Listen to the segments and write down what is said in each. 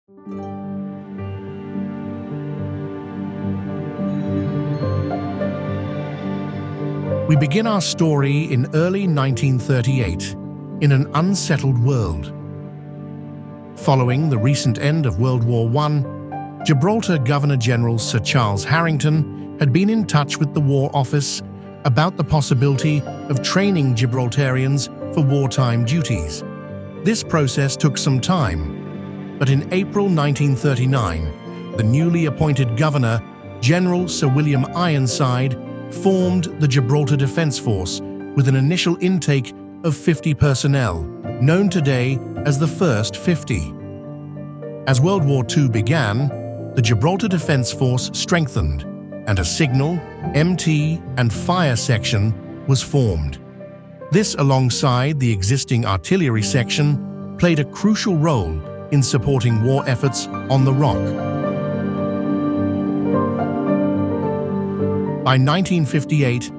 We begin our story in early 1938, in an unsettled world. Following the recent end of World War I, Gibraltar Governor-General Sir Charles Harrington had been in touch with the War Office about the possibility of training Gibraltarians for wartime duties. This process took some time, but in April 1939, the newly appointed Governor, General Sir William Ironside, formed the Gibraltar Defence Force with an initial intake of 50 personnel, known today as the First 50. As World War II began, the Gibraltar Defence Force strengthened, and a signal, MT, and fire section was formed. This, alongside the existing artillery section, played a crucial role in supporting war efforts on the Rock. By 1958,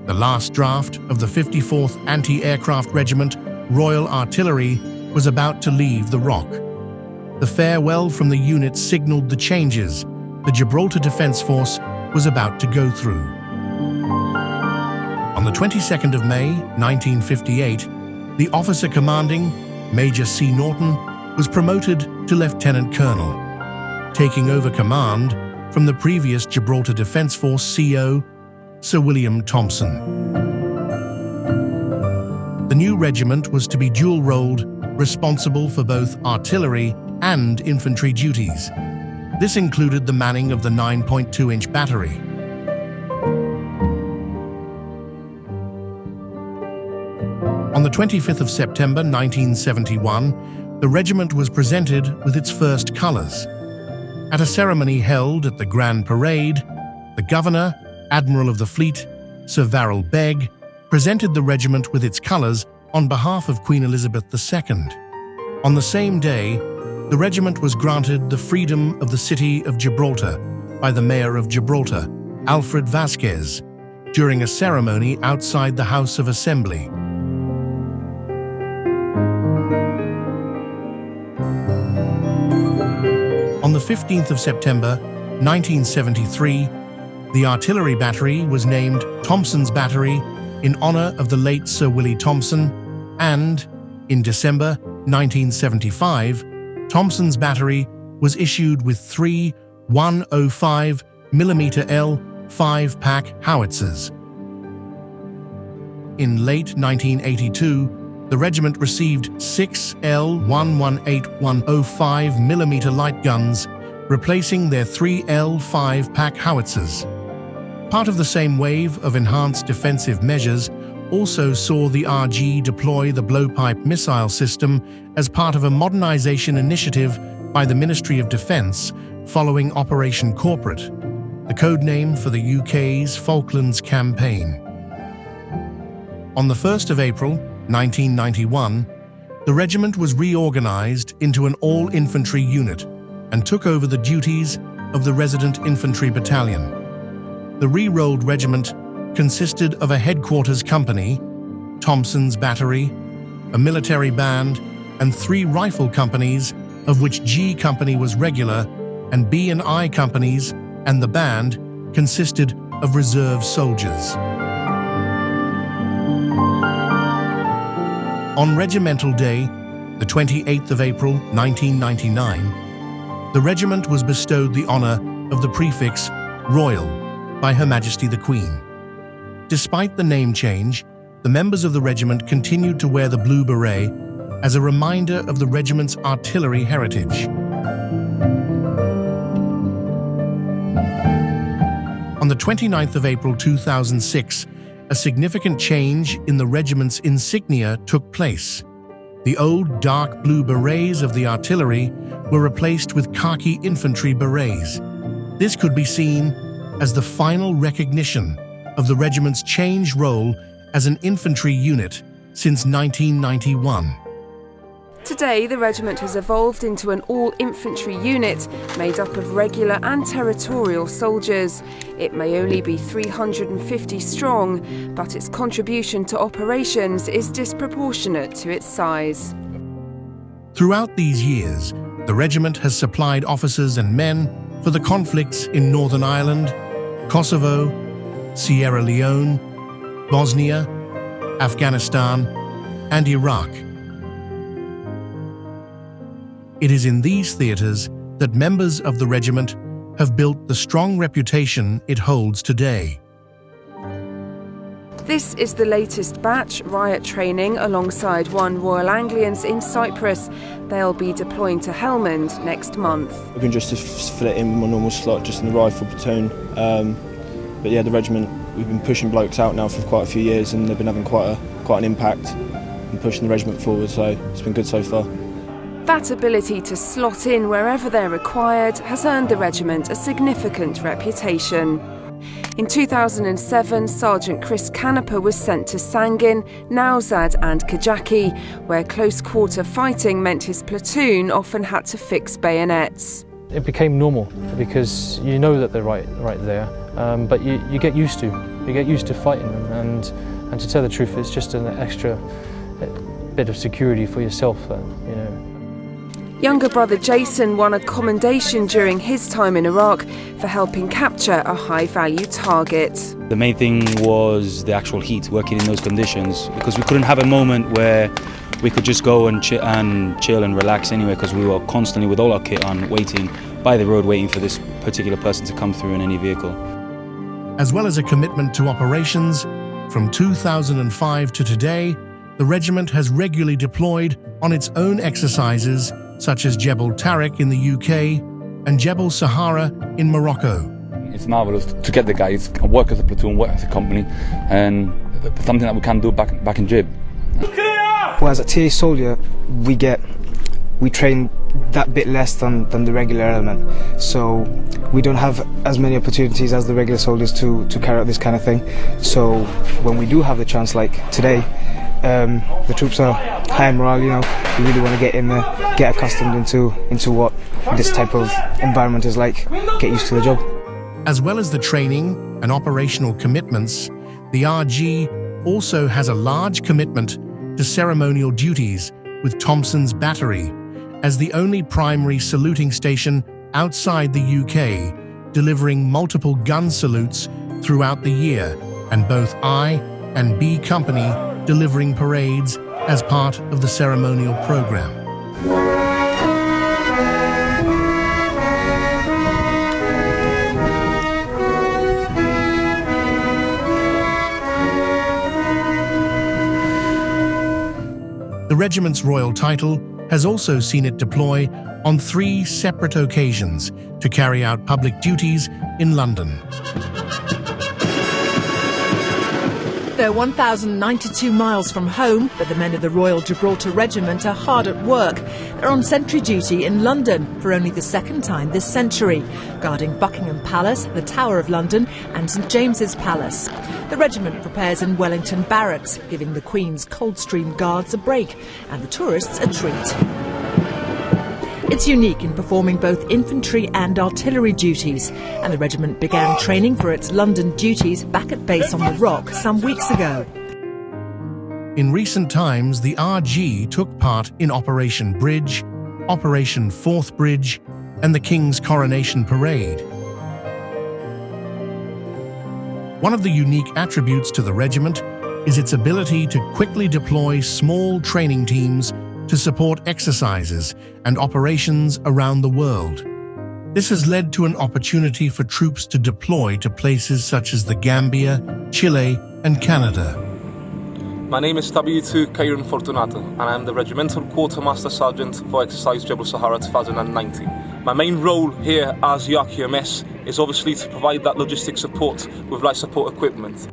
the last draft of the 54th Anti-Aircraft Regiment Royal Artillery was about to leave the Rock. The farewell from the unit signaled the changes the Gibraltar Defence Force was about to go through. On the 22nd of May, 1958, the officer commanding, Major C. Norton, was promoted to Lieutenant Colonel, taking over command from the previous Gibraltar Defence Force CO, Sir William Thompson. The new regiment was to be dual-rolled, responsible for both artillery and infantry duties. This included the manning of the 9.2-inch battery. On the 25th of September 1971, the regiment was presented with its first colours. At a ceremony held at the Grand Parade, the Governor, Admiral of the Fleet, Sir Varel Beg, presented the regiment with its colours on behalf of Queen Elizabeth II. On the same day, the regiment was granted the freedom of the city of Gibraltar by the Mayor of Gibraltar, Alfred Vasquez, during a ceremony outside the House of Assembly. On the 15th of September, 1973, the artillery battery was named Thompson's Battery in honour of the late Sir Willie Thompson, and, in December 1975, Thompson's Battery was issued with 3 105mm L 5-pack howitzers. In late 1982, the regiment received 6 L 118-105mm light guns, replacing their 3 L 5-pack howitzers. Part of the same wave of enhanced defensive measures also saw the RG deploy the blowpipe missile system as part of a modernization initiative by the Ministry of Defence following Operation Corporate, the code name for the UK's Falklands campaign. On the 1st of April, 1991, the regiment was reorganised into an all-infantry unit and took over the duties of the Resident Infantry Battalion. The re-rolled regiment consisted of a headquarters company, Thompson's Battery, a military band, and 3 rifle companies, of which G Company was regular, and B and I companies and the band consisted of reserve soldiers. On Regimental Day, the 28th of April, 1999, the regiment was bestowed the honour of the prefix Royal by Her Majesty the Queen. Despite the name change, the members of the regiment continued to wear the blue beret as a reminder of the regiment's artillery heritage. On the 29th of April 2006, a significant change in the regiment's insignia took place. The old dark blue berets of the artillery were replaced with khaki infantry berets. This could be seen as the final recognition of the regiment's changed role as an infantry unit since 1991. Today, the regiment has evolved into an all-infantry unit made up of regular and territorial soldiers. It may only be 350 strong, but its contribution to operations is disproportionate to its size. Throughout these years, The regiment has supplied officers and men for the conflicts in Northern Ireland, Kosovo, Sierra Leone, Bosnia, Afghanistan, and Iraq. It is in these theatres that members of the regiment have built the strong reputation it holds today. This is the latest batch, riot training alongside 1 Royal Anglians in Cyprus. They'll be deploying to Helmand next month. I've been just to fit in my normal slot, just in the rifle platoon. But yeah, the regiment, we've been pushing blokes out now for quite a few years, and they've been having quite an impact in pushing the regiment forward, so it's been good so far. That ability to slot in wherever they're required has earned the regiment a significant reputation. In 2007, Sergeant Chris Canepa was sent to Sangin, Nowzad and Kajaki, where close-quarter fighting meant his platoon often had to fix bayonets. It became normal because you know that they're right there, but you get used to. You get used to fighting them, and to tell the truth, it's just an extra bit of security for yourself, you know. Younger brother Jason won a commendation during his time in Iraq for helping capture a high-value target. The main thing was the actual heat, working in those conditions, because we couldn't have a moment where we could just go and chill and relax anyway, because we were constantly with all our kit on, waiting by the road, waiting for this particular person to come through in any vehicle. As well as a commitment to operations, from 2005 to today, the regiment has regularly deployed on its own exercises such as Gibraltar in the UK and Jebel Sahara in Morocco. It's marvellous to get the guys, work as a platoon, work as a company, and something that we can do back in Jib. Well, as a TA soldier, we train that bit less than the regular element, so we don't have as many opportunities as the regular soldiers to carry out this kind of thing. So when we do have the chance, like today, the troops are high in morale. You know, we really want to get in there, get accustomed into what this type of environment is like, get used to the job. As well as the training and operational commitments, the RG also has a large commitment to ceremonial duties with Thompson's Battery as the only primary saluting station outside the UK, delivering multiple gun salutes throughout the year, and both I and B Company delivering parades as part of the ceremonial program. The regiment's royal title has also seen it deploy on 3 separate occasions to carry out public duties in London. They're 1,092 miles from home, but the men of the Royal Gibraltar Regiment are hard at work. They're on sentry duty in London for only the second time this century, guarding Buckingham Palace, the Tower of London and St James's Palace. The regiment prepares in Wellington Barracks, giving the Queen's Coldstream Guards a break and the tourists a treat. It's unique in performing both infantry and artillery duties, and the regiment began training for its London duties back at base on the Rock some weeks ago. In recent times, the RG took part in Operation Bridge, Operation Forth Bridge, and the King's Coronation Parade. One of the unique attributes to the regiment is its ability to quickly deploy small training teams to support exercises and operations around the world. This has led to an opportunity for troops to deploy to places such as the Gambia, Chile, and Canada. My name is W2 Kieran Fortunato, and I am the Regimental Quartermaster Sergeant for Exercise Jebel Sahara 2019. My main role here as YARQ-MS is obviously to provide that logistic support with life support equipment.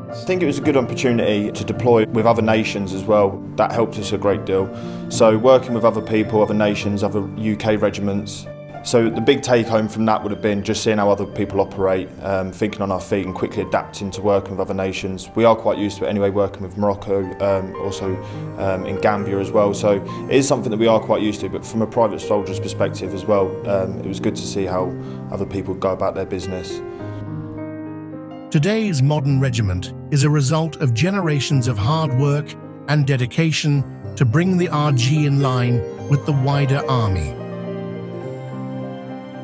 I think it was a good opportunity to deploy with other nations as well. That helped us a great deal. So working with other people, other nations, other UK regiments. So the big take home from that would have been just seeing how other people operate, thinking on our feet and quickly adapting to working with other nations. We are quite used to it anyway, working with Morocco, also in Gambia as well. So it is something that we are quite used to, but from a private soldier's perspective as well, it was good to see how other people go about their business. Today's modern regiment is a result of generations of hard work and dedication to bring the RG in line with the wider army.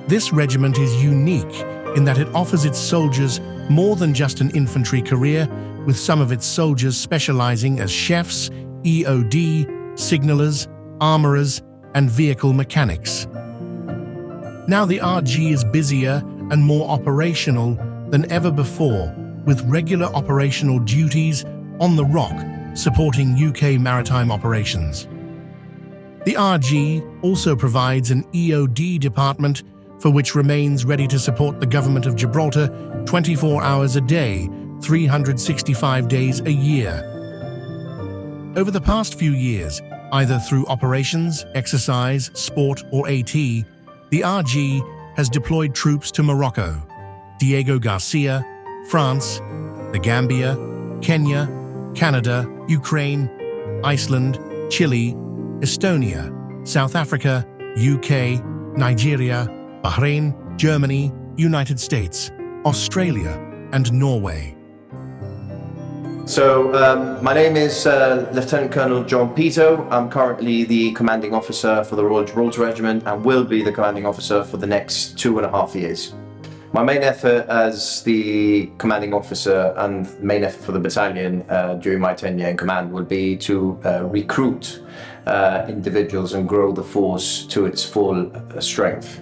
This regiment is unique in that it offers its soldiers more than just an infantry career, with some of its soldiers specializing as chefs, EOD, signalers, armorers, and vehicle mechanics. Now the RG is busier and more operational than ever before, with regular operational duties on the Rock supporting UK maritime operations. The RG also provides an EOD department for which remains ready to support the government of Gibraltar 24 hours a day, 365 days a year. Over the past few years, either through operations, exercise, sport, or AT, the RG has deployed troops to Morocco, Diego Garcia, France, the Gambia, Kenya, Canada, Ukraine, Iceland, Chile, Estonia, South Africa, UK, Nigeria, Bahrain, Germany, United States, Australia, and Norway. So, my name is Lieutenant Colonel John Pito. I'm currently the commanding officer for the Royal Gibraltar Regiment and will be the commanding officer for the next 2.5 years. My main effort as the commanding officer and main effort for the battalion during my tenure in command would be to recruit individuals and grow the force to its full strength.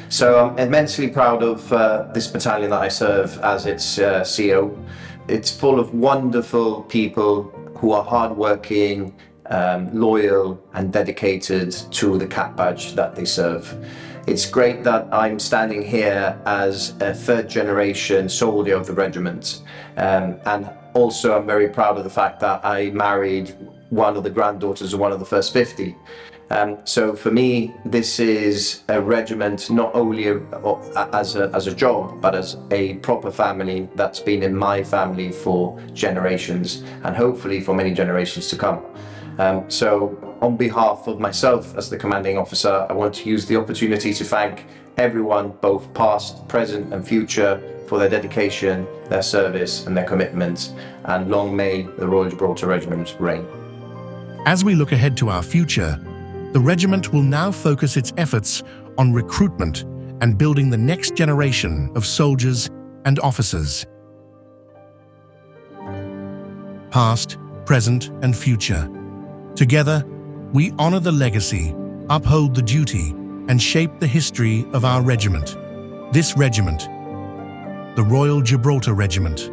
So I'm immensely proud of this battalion that I serve as its CO. It's full of wonderful people who are hardworking, loyal and dedicated to the cap badge that they serve. It's great that I'm standing here as a third generation soldier of the regiment. And also I'm very proud of the fact that I married one of the granddaughters of one of the first 50. So for me, this is a regiment not only as a job, but as a proper family that's been in my family for generations and hopefully for many generations to come. So on behalf of myself as the commanding officer, I want to use the opportunity to thank everyone, both past, present and future, for their dedication, their service and their commitment, and long may the Royal Gibraltar Regiment reign. As we look ahead to our future, the regiment will now focus its efforts on recruitment and building the next generation of soldiers and officers. Past, present, and future. Together, we honor the legacy, uphold the duty, and shape the history of our regiment. This regiment, the Royal Gibraltar Regiment.